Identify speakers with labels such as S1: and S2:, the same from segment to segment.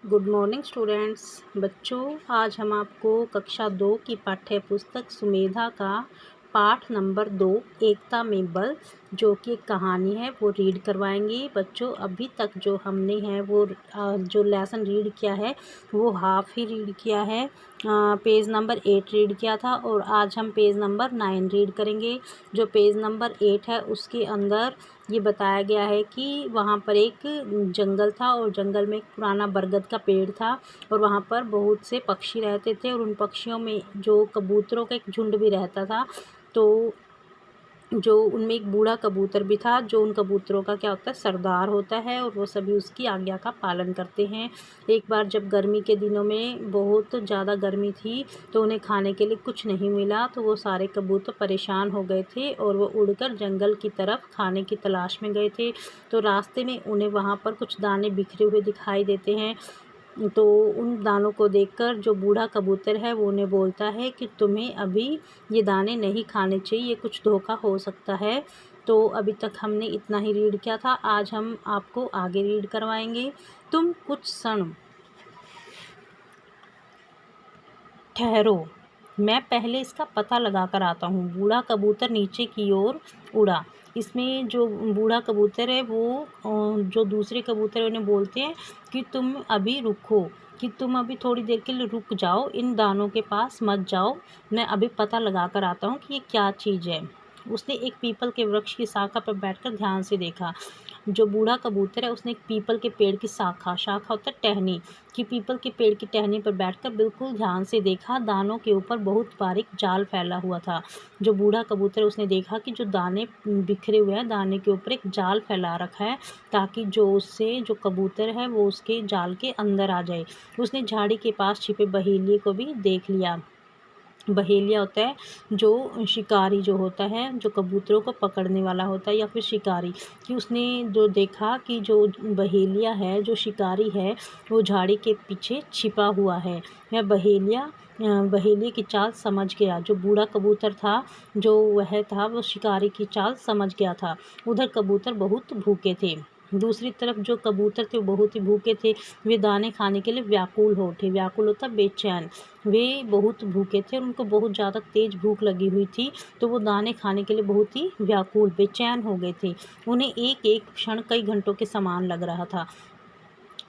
S1: Good morning students. बच्चों, आज हम आपको कक्षा 2 की पाठ्य पुस्तक सुमेधा का पाठ नंबर 2 एकता में बल, जो कि एक कहानी है, वो रीड करवाएंगे। बच्चों, अभी तक जो हमने है वो जो लेसन रीड किया है वो हाफ ही रीड किया है। पेज नंबर 8 रीड किया था और आज हम पेज नंबर 9 रीड करेंगे। जो पेज नंबर 8 है उसके अंदर ये बताया गया है कि वहाँ पर एक जंगल था और जंगल में एक पुराना बरगद का पेड़ था और वहाँ पर बहुत से पक्षी रहते थे और उन पक्षियों में जो कबूतरों का एक झुंड भी रहता था। तो जो उनमें एक बूढ़ा कबूतर भी था, जो उन कबूतरों का क्या होता है, सरदार होता है और वो सभी उसकी आज्ञा का पालन करते हैं। एक बार जब गर्मी के दिनों में बहुत ज़्यादा गर्मी थी तो उन्हें खाने के लिए कुछ नहीं मिला, तो वो सारे कबूतर परेशान हो गए थे और वो उड़कर जंगल की तरफ खाने की तलाश में गए थे। तो रास्ते में उन्हें वहाँ पर कुछ दाने बिखरे हुए दिखाई देते हैं। तो उन दानों को देखकर जो बूढ़ा कबूतर है वो उन्हें बोलता है कि तुम्हें अभी ये दाने नहीं खाने चाहिए, ये कुछ धोखा हो सकता है। तो अभी तक हमने इतना ही रीड किया था, आज हम आपको आगे रीड करवाएंगे। तुम कुछ क्षण ठहरो, मैं पहले इसका पता लगा कर आता हूँ। बूढ़ा कबूतर नीचे की ओर उड़ा। इसमें जो बूढ़ा कबूतर है वो जो दूसरे कबूतर है उन्हें बोलते हैं कि तुम अभी रुको, कि तुम अभी थोड़ी देर के लिए रुक जाओ, इन दानों के पास मत जाओ, मैं अभी पता लगा कर आता हूँ कि ये क्या चीज़ है। उसने एक पीपल के वृक्ष की शाखा पर बैठकर ध्यान से देखा। जो बूढ़ा कबूतर है उसने एक पीपल के पेड़ की शाखा होता है टहनी, कि पीपल के पेड़ की टहनी पर बैठकर बिल्कुल ध्यान से देखा। दानों के ऊपर बहुत बारीक जाल फैला हुआ था। जो बूढ़ा कबूतर है उसने देखा कि जो दाने बिखरे हुए हैं, दाने के ऊपर एक जाल फैला रखा है ताकि जो कबूतर है वो उसके जाल के अंदर आ जाए। उसने झाड़ी के पास छिपे बहेलिए को भी देख लिया। बहेलिया होता है जो शिकारी जो होता है, जो कबूतरों को पकड़ने वाला होता है या फिर शिकारी, कि उसने जो देखा कि जो बहेलिया है, जो शिकारी है, वो झाड़ी के पीछे छिपा हुआ है। वह बहेलिए की चाल समझ गया। जो बूढ़ा कबूतर था, जो वह था, वो शिकारी की चाल समझ गया था। उधर कबूतर बहुत भूखे थे। दूसरी तरफ जो कबूतर थे वो बहुत ही भूखे थे। वे दाने खाने के लिए व्याकुल हो उठे। व्याकुल होता बेचैन। वे बहुत भूखे थे और उनको बहुत ज़्यादा तेज़ भूख लगी हुई थी, तो वो दाने खाने के लिए बहुत ही व्याकुल बेचैन हो गए थे। उन्हें एक एक क्षण कई घंटों के समान लग रहा था।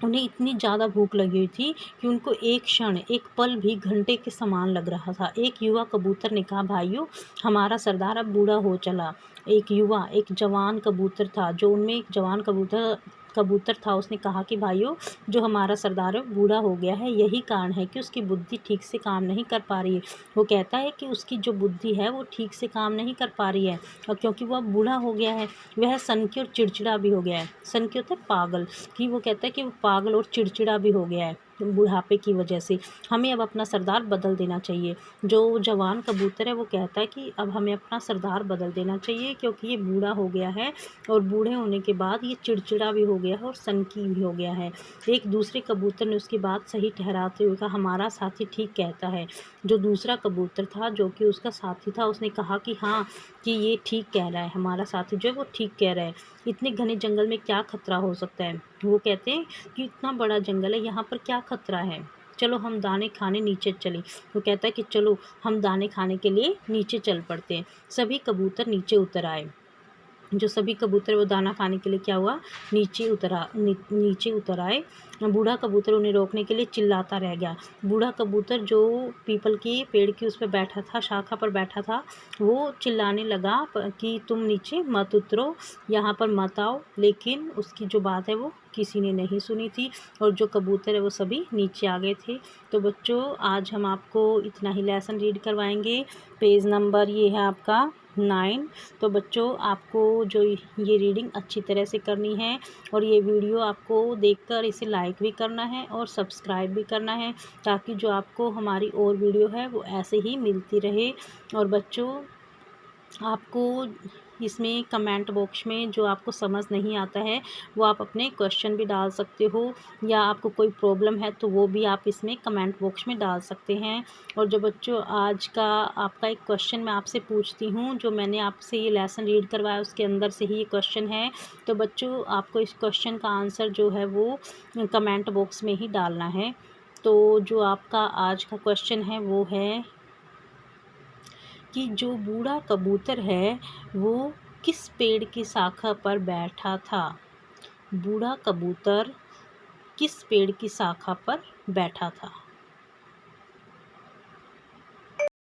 S1: उन्हें इतनी ज़्यादा भूख लगी हुई थी कि उनको एक क्षण, एक पल भी घंटे के समान लग रहा था। एक युवा कबूतर ने कहा, भाइयों, हमारा सरदार अब बूढ़ा हो चला। एक जवान कबूतर था, जो उनमें एक जवान कबूतर था, उसने कहा कि भाइयों, जो हमारा सरदार है बूढ़ा हो गया है, यही कारण है कि उसकी बुद्धि ठीक से काम नहीं कर पा रही है। वो कहता है कि उसकी जो बुद्धि है वो ठीक से काम नहीं कर पा रही है, और क्योंकि वह बूढ़ा हो गया है, वह सनकी और चिड़चिड़ा भी हो गया है। सनकी होता है पागल, कि वो कहता है कि वो पागल और चिड़चिड़ा भी हो गया है बुढ़ापे की वजह से। हमें अब अपना सरदार बदल देना चाहिए। जो जवान कबूतर है वो कहता है कि अब हमें अपना सरदार बदल देना चाहिए, क्योंकि ये बूढ़ा हो गया है और बूढ़े होने के बाद ये चिड़चिड़ा भी हो गया है और सनकी भी हो गया है। एक दूसरे कबूतर ने उसकी बात सही ठहराते हुए कहा, हमारा साथी ठीक कहता है। जो दूसरा कबूतर था, जो कि उसका साथी था, उसने कहा कि हाँ, कि ये ठीक कह रहा है, हमारा साथी जो है वो ठीक कह रहा है। इतने घने जंगल में क्या खतरा हो सकता है। वो कहते हैं कि इतना बड़ा जंगल है, यहाँ पर क्या खतरा है, चलो हम दाने खाने नीचे चले। वो कहता है कि चलो हम दाने खाने के लिए नीचे चल पड़ते हैं। सभी कबूतर नीचे उतर आए। जो सभी कबूतर वो दाना खाने के लिए क्या हुआ, नीचे उतर आए। बूढ़ा कबूतर उन्हें रोकने के लिए चिल्लाता रह गया। बूढ़ा कबूतर जो पीपल की पेड़ की उस पर बैठा था, शाखा पर बैठा था, वो चिल्लाने लगा कि तुम नीचे मत उतरो, यहाँ पर मत आओ। लेकिन उसकी जो बात है वो किसी ने नहीं सुनी थी और जो कबूतर है वो सभी नीचे आ गए थे। तो बच्चों, आज हम आपको इतना ही लेसन रीड करवाएंगे। पेज नंबर ये है आपका 9। तो बच्चों, आपको जो ये रीडिंग अच्छी तरह से करनी है और ये वीडियो आपको देखकर इसे लाइक भी करना है और सब्सक्राइब भी करना है, ताकि जो आपको हमारी और वीडियो है वो ऐसे ही मिलती रहे। और बच्चों, आपको इसमें कमेंट बॉक्स में जो आपको समझ नहीं आता है वो आप अपने क्वेश्चन भी डाल सकते हो, या आपको कोई प्रॉब्लम है तो वो भी आप इसमें कमेंट बॉक्स में डाल सकते हैं। और जो बच्चों आज का आपका एक क्वेश्चन मैं आपसे पूछती हूँ, जो मैंने आपसे ये लेसन रीड करवाया उसके अंदर से ही ये क्वेश्चन है, तो बच्चों आपको इस क्वेश्चन का आंसर जो है वो कमेंट बॉक्स में ही डालना है। तो जो आपका आज का क्वेश्चन है वो है कि जो बूढ़ा कबूतर है वो किस पेड़ की शाखा पर बैठा था। बूढ़ा कबूतर किस पेड़ की शाखा पर बैठा था।